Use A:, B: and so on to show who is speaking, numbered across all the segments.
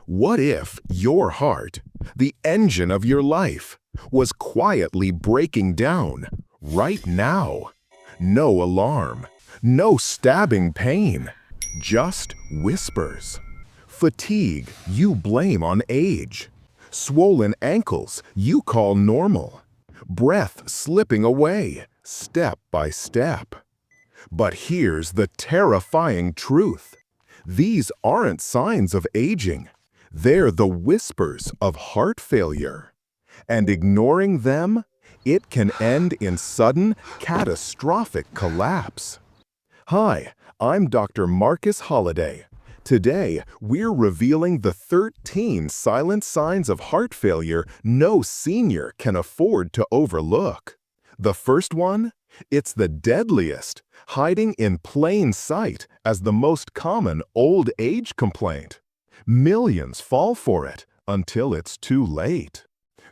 A: What if your heart, the engine of your life, was quietly breaking down right now? No alarm, no stabbing pain, just whispers. Fatigue you blame on age. Swollen ankles you call normal. Breath slipping away, step by step. But here's the terrifying truth. These aren't signs of aging. They're the whispers of heart failure. And ignoring them, it can end in sudden, catastrophic collapse. Hi, I'm Dr. Marcus Holliday. Today, we're revealing the 13 silent signs of heart failure no senior can afford to overlook. The first one? It's the deadliest, hiding in plain sight as the most common old age complaint. Millions fall for it until it's too late.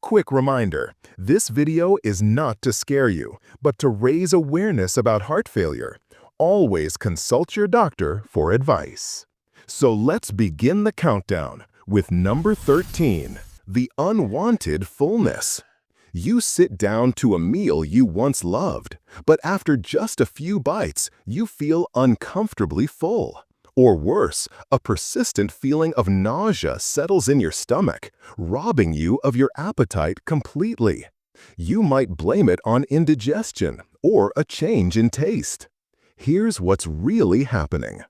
A: Quick reminder, this video is not to scare you, but to raise awareness about heart failure. Always consult your doctor for advice. So let's begin the countdown with number 13, the unwanted fullness. You sit down to a meal you once loved, but after just a few bites, you feel uncomfortably full. Or worse, a persistent feeling of nausea settles in your stomach, robbing you of your appetite completely. You might blame it on indigestion or a change in taste. Here's what's really happening.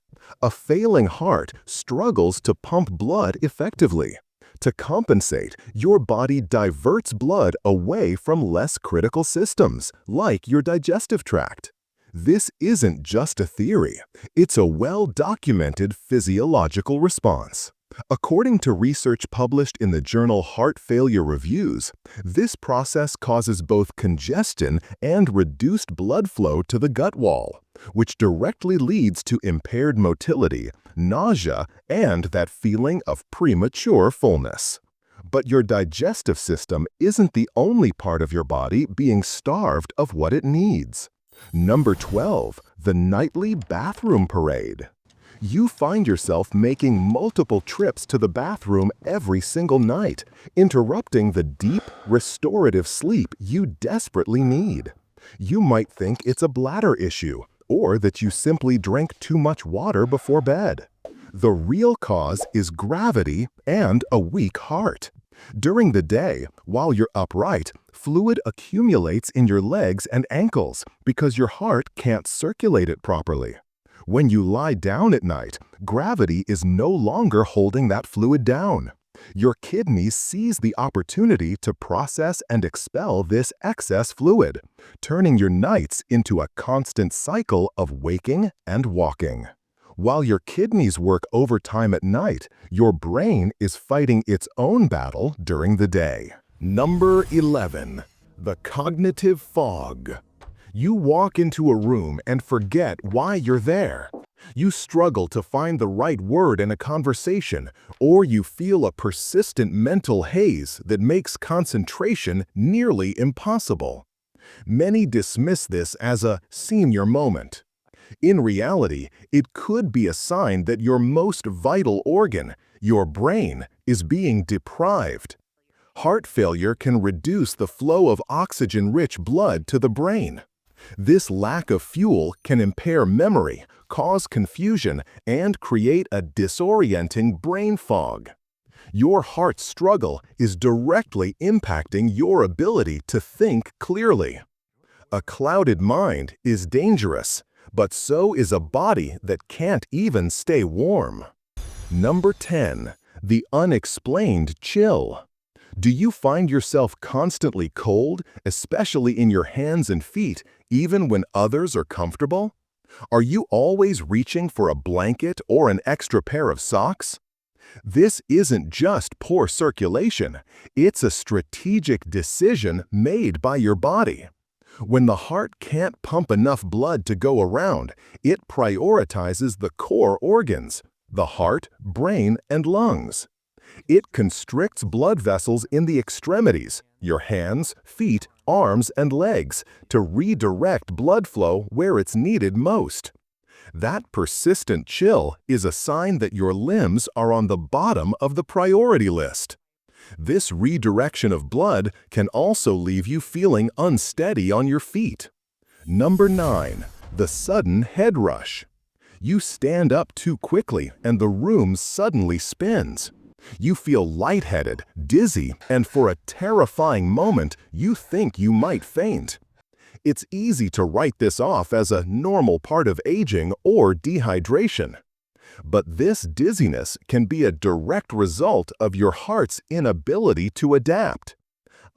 A: A failing heart struggles to pump blood effectively. To compensate, your body diverts blood away from less critical systems, like your digestive tract. This isn't just a theory, it's a well-documented physiological response. According to research published in the journal Heart Failure Reviews, this process causes both congestion and reduced blood flow to the gut wall, which directly leads to impaired motility, nausea, and that feeling of premature fullness. But your digestive system isn't the only part of your body being starved of what it needs. Number 12, the nightly bathroom parade. You find yourself making multiple trips to the bathroom every single night, interrupting the deep, restorative sleep you desperately need. You might think it's a bladder issue, or that you simply drank too much water before bed. The real cause is gravity and a weak heart. During the day, while you're upright, fluid accumulates in your legs and ankles because your heart can't circulate it properly. When you lie down at night, gravity is no longer holding that fluid down. Your kidneys seize the opportunity to process and expel this excess fluid, turning your nights into a constant cycle of waking and walking. While your kidneys work overtime at night, your brain is fighting its own battle during the day. Number 11, the cognitive fog. You walk into a room and forget why you're there. You struggle to find the right word in a conversation, or you feel a persistent mental haze that makes concentration nearly impossible. Many dismiss this as a senior moment. In reality, it could be a sign that your most vital organ, your brain, is being deprived. Heart failure can reduce the flow of oxygen-rich blood to the brain. This lack of fuel can impair memory, cause confusion, and create a disorienting brain fog. Your heart's struggle is directly impacting your ability to think clearly. A clouded mind is dangerous, but so is a body that can't even stay warm. Number 10, the unexplained chill. Do you find yourself constantly cold, especially in your hands and feet, even when others are comfortable? Are you always reaching for a blanket or an extra pair of socks? This isn't just poor circulation, it's a strategic decision made by your body. When the heart can't pump enough blood to go around, it prioritizes the core organs, the heart, brain, and lungs. It constricts blood vessels in the extremities, your hands, feet, arms, and legs, to redirect blood flow where it's needed most. That persistent chill is a sign that your limbs are on the bottom of the priority list. This redirection of blood can also leave you feeling unsteady on your feet. Number 9. The sudden head rush. You stand up too quickly and the room suddenly spins. You feel lightheaded, dizzy, and for a terrifying moment, you think you might faint. It's easy to write this off as a normal part of aging or dehydration. But this dizziness can be a direct result of your heart's inability to adapt.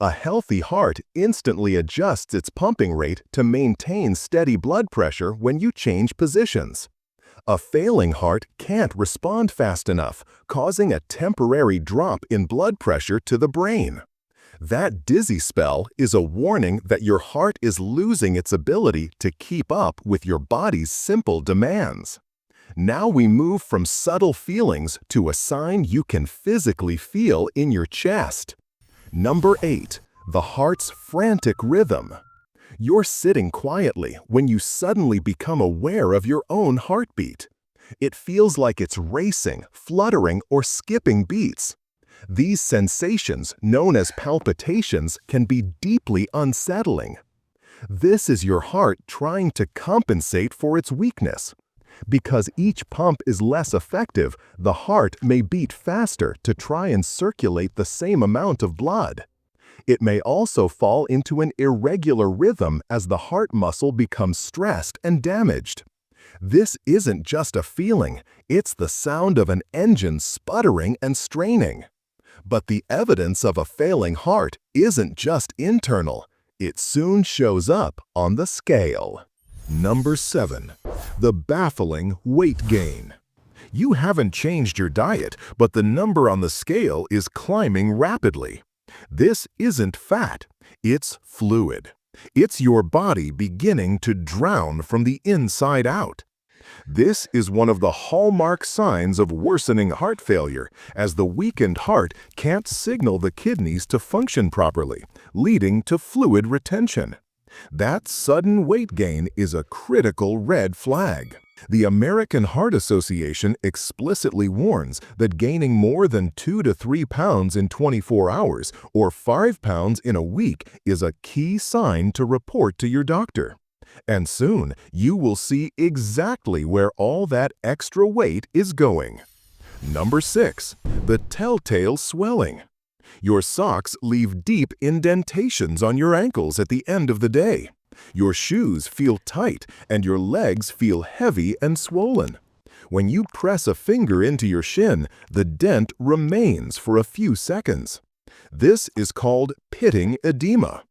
A: A healthy heart instantly adjusts its pumping rate to maintain steady blood pressure when you change positions. A failing heart can't respond fast enough, causing a temporary drop in blood pressure to the brain. That dizzy spell is a warning that your heart is losing its ability to keep up with your body's simple demands. Now we move from subtle feelings to a sign you can physically feel in your chest. Number 8. The heart's frantic rhythm. You're sitting quietly when you suddenly become aware of your own heartbeat. It feels like it's racing, fluttering, or skipping beats. These sensations, known as palpitations, can be deeply unsettling. This is your heart trying to compensate for its weakness. Because each pump is less effective, the heart may beat faster to try and circulate the same amount of blood. It may also fall into an irregular rhythm as the heart muscle becomes stressed and damaged. This isn't just a feeling, it's the sound of an engine sputtering and straining. But the evidence of a failing heart isn't just internal, it soon shows up on the scale. Number 7. The baffling weight gain. You haven't changed your diet, but the number on the scale is climbing rapidly. This isn't fat, it's fluid. It's your body beginning to drown from the inside out. This is one of the hallmark signs of worsening heart failure, as the weakened heart can't signal the kidneys to function properly, leading to fluid retention. That sudden weight gain is a critical red flag. The American Heart Association explicitly warns that gaining more than 2 to 3 pounds in 24 hours or 5 pounds in a week is a key sign to report to your doctor. And soon, you will see exactly where all that extra weight is going. Number 6. The telltale swelling. Your socks leave deep indentations on your ankles at the end of the day. Your shoes feel tight and your legs feel heavy and swollen. When you press a finger into your shin, the dent remains for a few seconds. This is called pitting edema.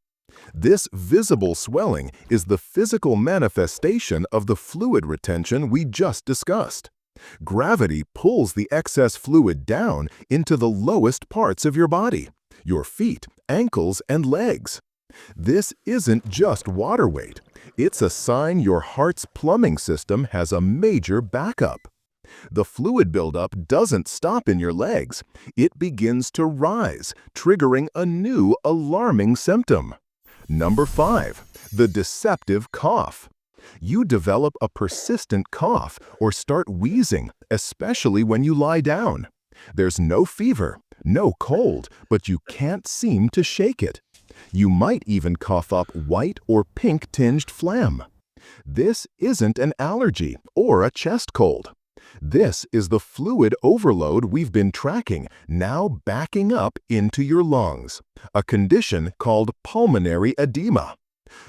A: This visible swelling is the physical manifestation of the fluid retention we just discussed. Gravity pulls the excess fluid down into the lowest parts of your body, your feet, ankles, and legs. This isn't just water weight. It's a sign your heart's plumbing system has a major backup. The fluid buildup doesn't stop in your legs. It begins to rise, triggering a new alarming symptom. Number 5. The deceptive cough. You develop a persistent cough or start wheezing, especially when you lie down. There's no fever, no cold, but you can't seem to shake it. You might even cough up white or pink-tinged phlegm. This isn't an allergy or a chest cold. This is the fluid overload we've been tracking now backing up into your lungs, a condition called pulmonary edema.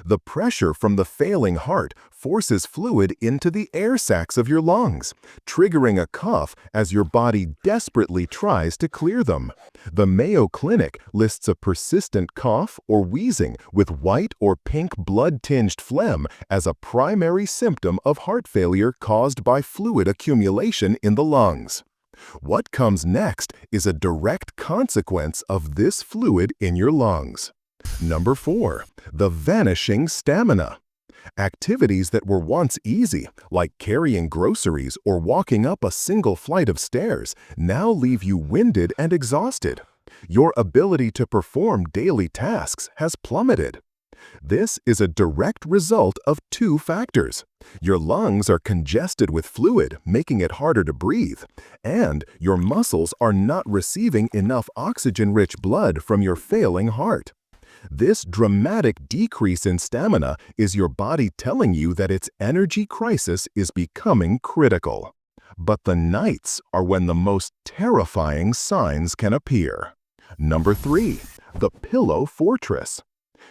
A: The pressure from the failing heart forces fluid into the air sacs of your lungs, triggering a cough as your body desperately tries to clear them. The Mayo Clinic lists a persistent cough or wheezing with white or pink blood-tinged phlegm as a primary symptom of heart failure caused by fluid accumulation in the lungs. What comes next is a direct consequence of this fluid in your lungs. Number 4. The vanishing stamina. Activities that were once easy, like carrying groceries or walking up a single flight of stairs, now leave you winded and exhausted. Your ability to perform daily tasks has plummeted. This is a direct result of two factors. Your lungs are congested with fluid, making it harder to breathe, and your muscles are not receiving enough oxygen-rich blood from your failing heart. This dramatic decrease in stamina is your body telling you that its energy crisis is becoming critical. But the nights are when the most terrifying signs can appear. Number 3. The pillow fortress.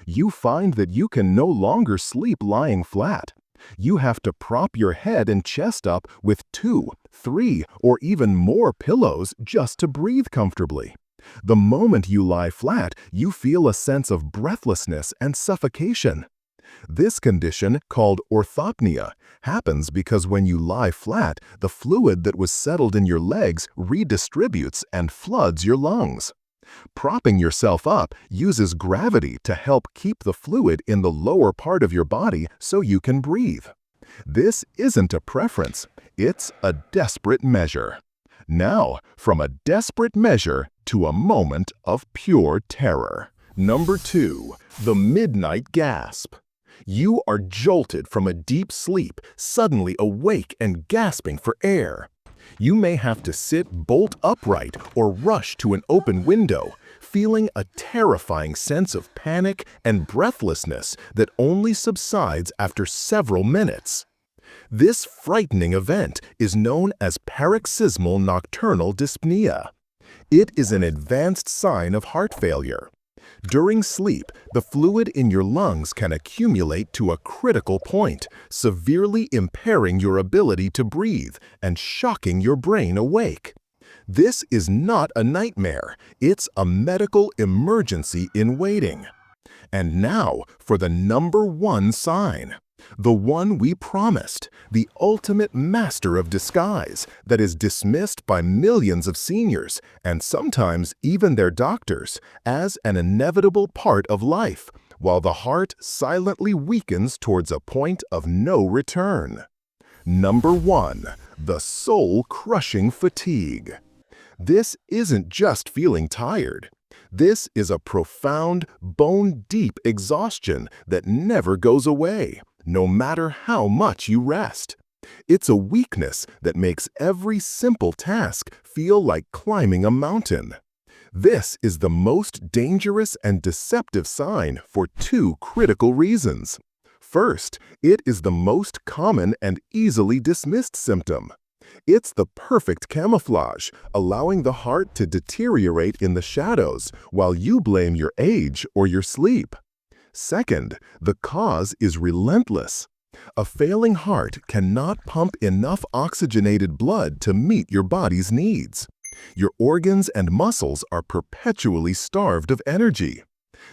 A: You find that you can no longer sleep lying flat. You have to prop your head and chest up with 2, 3, or even more pillows just to breathe comfortably. The moment you lie flat, you feel a sense of breathlessness and suffocation. This condition, called orthopnea, happens because when you lie flat, the fluid that was settled in your legs redistributes and floods your lungs. Propping yourself up uses gravity to help keep the fluid in the lower part of your body so you can breathe. This isn't a preference, it's a desperate measure. Now, from a desperate measure to a moment of pure terror. Number 2. The midnight gasp. You are jolted from a deep sleep, suddenly awake and gasping for air. You may have to sit bolt upright or rush to an open window, feeling a terrifying sense of panic and breathlessness that only subsides after several minutes. This frightening event is known as paroxysmal nocturnal dyspnea. It is an advanced sign of heart failure. During sleep, the fluid in your lungs can accumulate to a critical point, severely impairing your ability to breathe and shocking your brain awake. This is not a nightmare, it's a medical emergency in waiting. And now for the number 1 sign. The one we promised, the ultimate master of disguise that is dismissed by millions of seniors, and sometimes even their doctors, as an inevitable part of life, while the heart silently weakens towards a point of no return. Number 1. The soul-crushing fatigue. This isn't just feeling tired. This is a profound, bone-deep exhaustion that never goes away, no matter how much you rest. It's a weakness that makes every simple task feel like climbing a mountain. This is the most dangerous and deceptive sign for 2 critical reasons. First, it is the most common and easily dismissed symptom. It's the perfect camouflage, allowing the heart to deteriorate in the shadows while you blame your age or your sleep. Second, the cause is relentless. A failing heart cannot pump enough oxygenated blood to meet your body's needs. Your organs and muscles are perpetually starved of energy.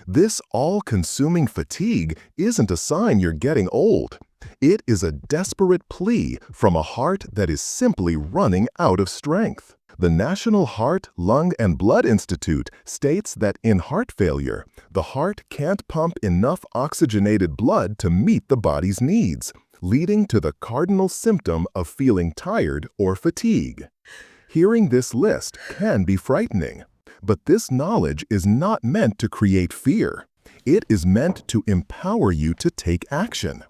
A: This all-consuming fatigue isn't a sign you're getting old. It is a desperate plea from a heart that is simply running out of strength. The National Heart, Lung, and Blood Institute states that in heart failure, the heart can't pump enough oxygenated blood to meet the body's needs, leading to the cardinal symptom of feeling tired or fatigue. Hearing this list can be frightening, but this knowledge is not meant to create fear. It is meant to empower you to take action.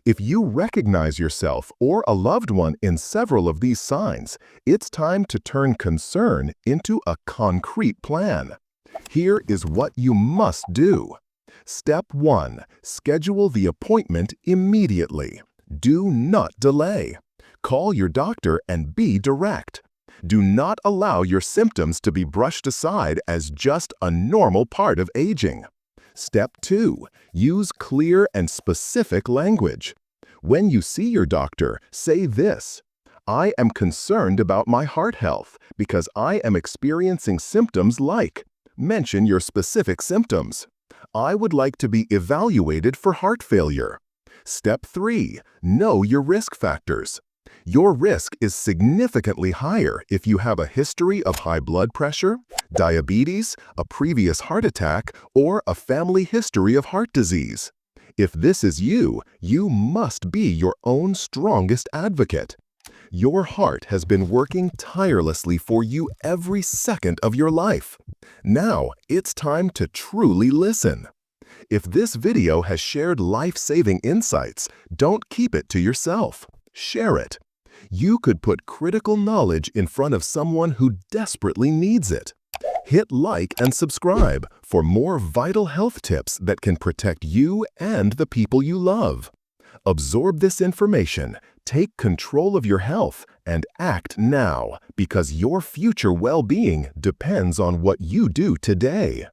A: If you recognize yourself or a loved one in several of these signs, it's time to turn concern into a concrete plan. Here is what you must do. Step 1. Schedule the appointment immediately. Do not delay. Call your doctor and be direct. Do not allow your symptoms to be brushed aside as just a normal part of aging. Step 2. Use clear and specific language. When you see your doctor, say this: I am concerned about my heart health because I am experiencing symptoms like. Mention your specific symptoms. I would like to be evaluated for heart failure. Step 3. Know your risk factors. Your risk is significantly higher if you have a history of high blood pressure, diabetes, a previous heart attack, or a family history of heart disease. If this is you, you must be your own strongest advocate. Your heart has been working tirelessly for you every second of your life. Now it's time to truly listen. If this video has shared life-saving insights, don't keep it to yourself. Share it. You could put critical knowledge in front of someone who desperately needs it. Hit like and subscribe for more vital health tips that can protect you and the people you love. Absorb this information, take control of your health, and act now because your future well-being depends on what you do today.